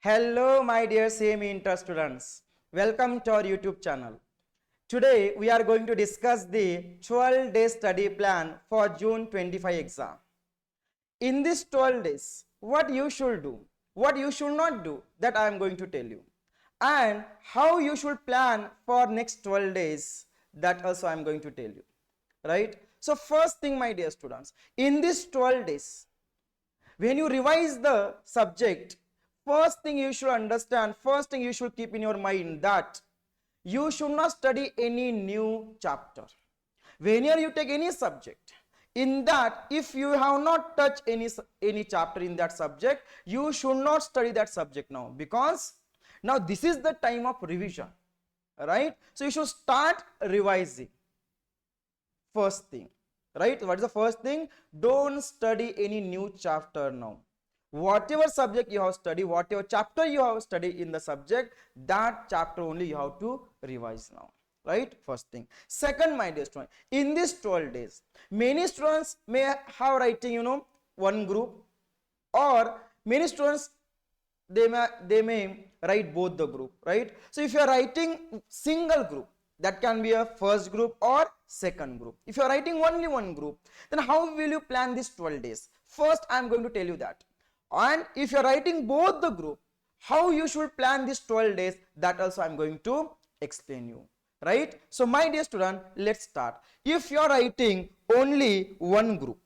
Hello, my dear CMA inter students. Welcome to our YouTube channel. Today, we are going to discuss the 12-day study plan for June 25 exam. In this 12 days, what you should do, what you should not do, that I am going to tell you. And how you should plan for next 12 days, that also I am going to tell you. Right? So, first thing, my dear students, in this 12 days, when you revise the subject, first thing you should understand, first thing you should keep in your mind that you should not study any new chapter. Whenever you take any subject, in that if you have not touched any chapter in that subject, you should not study that subject now, because now this is the time of revision, right? So you should start revising. First thing, right? What is the first thing? Don't study any new chapter now. Whatever subject you have studied, whatever chapter you have studied in the subject, that chapter only you have to revise now, right? First thing. Second, my dear student, in these 12 days, many students may have writing, one group, or many students they may write both the group, right? So if you are writing single group, that can be a first group or second group. If you are writing only one group, then how will you plan these 12 days? First, I am going to tell you that. And if you are writing both the group, how you should plan these 12 days, that also I am going to explain you, right? So my dear student, let's start. If you are writing only one group,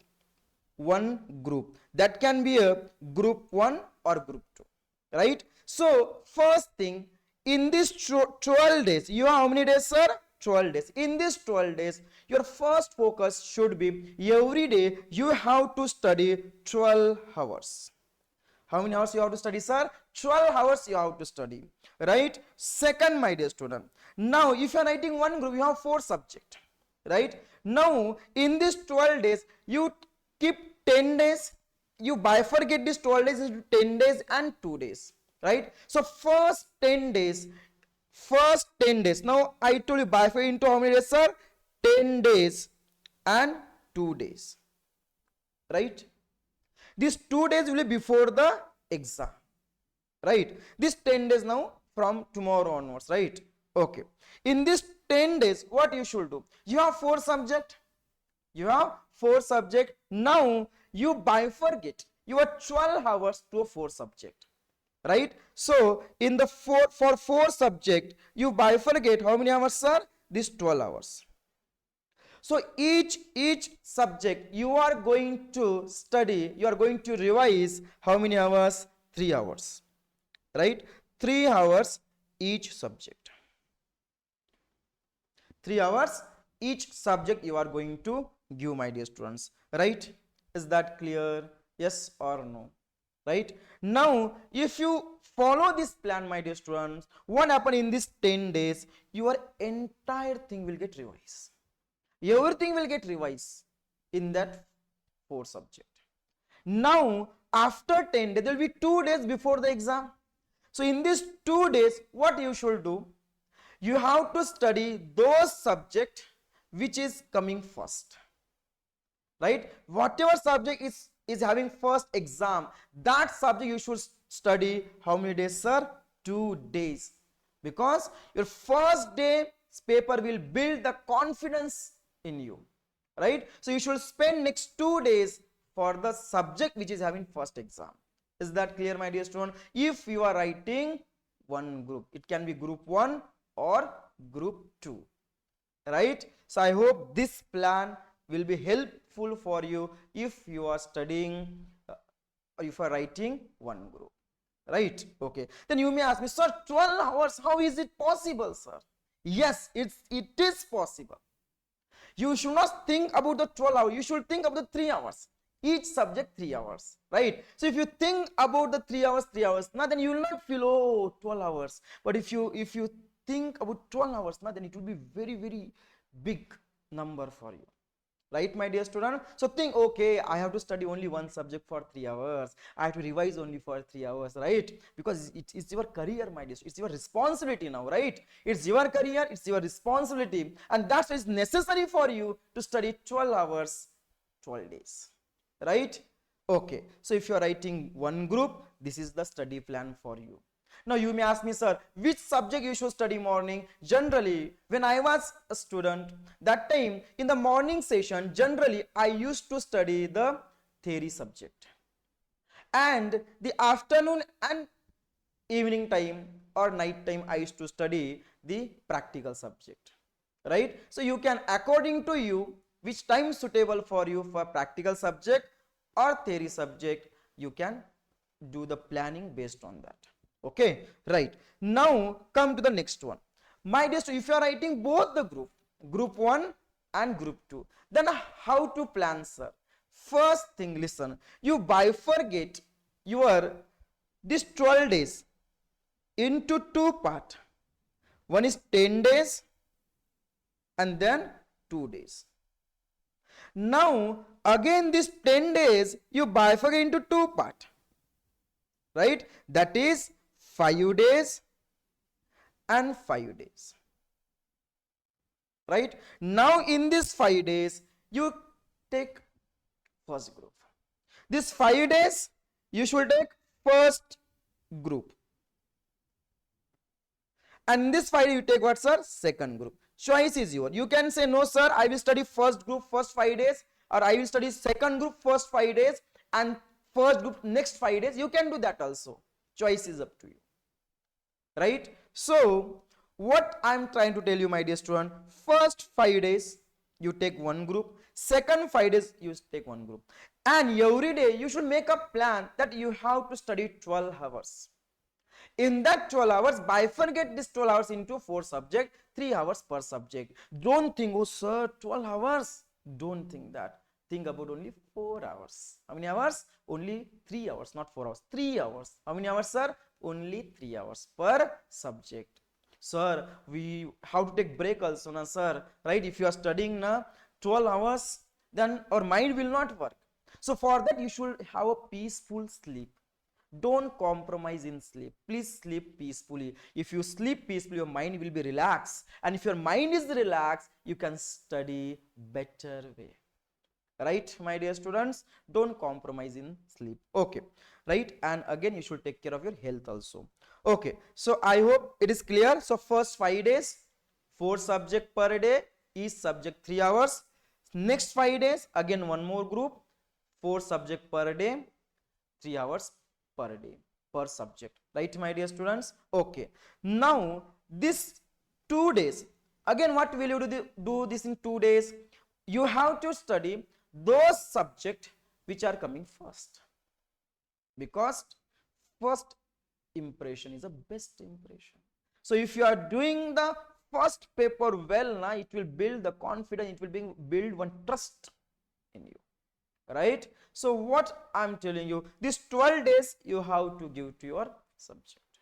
that can be a group 1 or group 2, right? So first thing, in these 12 days, you have how many days, sir? 12 days. In these 12 days, your first focus should be every day you have to study 12 hours. How many hours you have to study, sir? 12 hours you have to study, right? Second, my dear student, now if you are writing one group, you have 4 subjects, right? Now in these 12 days, you keep 10 days, you bifurcate these 12 days into 10 days and 2 days, right? So first 10 days, now I told you bifurcate into how many days, sir? 10 days and 2 days, right? These 2 days will be before the exam, right? These 10 days now from tomorrow onwards, right? Okay. In these 10 days, what you should do? You have 4 subjects. Now you bifurcate your 12 hours to 4 subjects, right? So in the for 4 subject, you bifurcate how many hours, sir? These 12 hours. So each subject you are going to study, you are going to revise how many hours? 3 hours, right? 3 hours each subject. 3 hours each subject you are going to give, my dear students, right? Is that clear? Yes or no? Right? Now, if you follow this plan, my dear students, what happen in these 10 days? Your entire thing will get revised. Everything will get revised in that 4 subject. Now, after 10 days, there will be 2 days before the exam. So, in these 2 days, what you should do? You have to study those subject which is coming first, right? Whatever subject is having first exam, that subject you should study how many days, sir? 2 days. Because your first day's paper will build the confidence in you, right? So you should spend next 2 days for the subject which is having first exam. Is that clear, my dear student? If you are writing one group, it can be group 1 or group 2, right? So I hope this plan will be helpful for you if you are studying or if you are writing one group, right? Okay, then you may ask me, sir, 12 hours, how is it possible, sir? Yes, it is possible. You should not think about the 12 hours, you should think of the 3 hours. Each subject 3 hours, right? So if you think about the 3 hours, now then you will not feel, oh, 12 hours. But if you think about 12 hours, now then it will be very, very big number for you, right, my dear student? So think, okay, I have to study only one subject for 3 hours. I have to revise only for 3 hours, right? Because it's your career, my dear. It's your responsibility now, right? It's your career, it's your responsibility. And that is necessary for you to study 12 hours, 12 days, right? Okay. So if you are writing one group, this is the study plan for you. Now you may ask me, sir, which subject you should study morning? Generally, when I was a student, that time in the morning session, generally I used to study the theory subject. And the afternoon and evening time or night time I used to study the practical subject, right? So you can, according to you, which time suitable for you for practical subject or theory subject, you can do the planning based on that. Okay, right. Now come to the next one. My dear student, if you are writing both the group 1 and group 2, then how to plan, sir? First thing, listen, you bifurcate your this 12 days into two parts. One is 10 days and then 2 days. Now again this 10 days you bifurcate into two parts, right? That is 5 days and 5 days, right? Now in this 5 days you take first group. This 5 days you should take first group, and this 5 you take what, sir? Second group. Choice is yours. You can say, no sir, I will study first group first 5 days, or I will study second group first 5 days and first group next 5 days. You can do that also. Choice is up to you, right? So what I'm trying to tell you, my dear student, first 5 days you take one group, second 5 days you take one group, and every day you should make a plan that you have to study 12 hours. In that 12 hours, bifurcate this 12 hours into 4 subjects, 3 hours per subject. Don't think, oh sir, 12 hours. Don't think that. Think about only 4 hours. How many hours? Only 3 hours, not 4 hours. 3 hours. How many hours, sir? Only 3 hours per subject. Sir, we have to take break also, na, sir. Right? If you are studying na 12 hours, then our mind will not work. So for that, you should have a peaceful sleep. Don't compromise in sleep. Please sleep peacefully. If you sleep peacefully, your mind will be relaxed. And if your mind is relaxed, you can study better way. Right, my dear students? Don't compromise in sleep. Okay, right? And again, you should take care of your health also. Okay, so I hope it is clear. So first 5 days, 4 subjects per day, each subject 3 hours. Next 5 days, again one more group, 4 subjects per day, 3 hours per day per subject. Right, my dear students? Okay, now this 2 days, again what will you do this in 2 days? You have to study those subjects which are coming first, because first impression is the best impression. So if you are doing the first paper well, now it will build the confidence, it will build one trust in you, right? So what I'm telling you, these 12 days you have to give to your subject,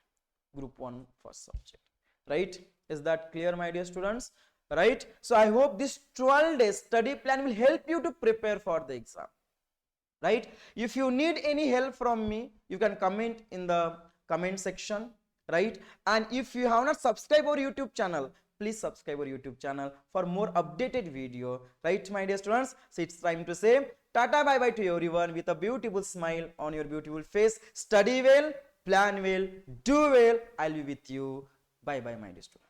group 1 first subject, right? Is that clear, my dear students? Right? So I hope this 12 days study plan will help you to prepare for the exam, right? If you need any help from me, you can comment in the comment section, right? And if you have not subscribed our YouTube channel, please subscribe our YouTube channel for more updated video, right, my dear students? So it's time to say tata bye bye to everyone with a beautiful smile on your beautiful face. Study well, plan well, do well. I'll be with you. Bye bye, my dear students.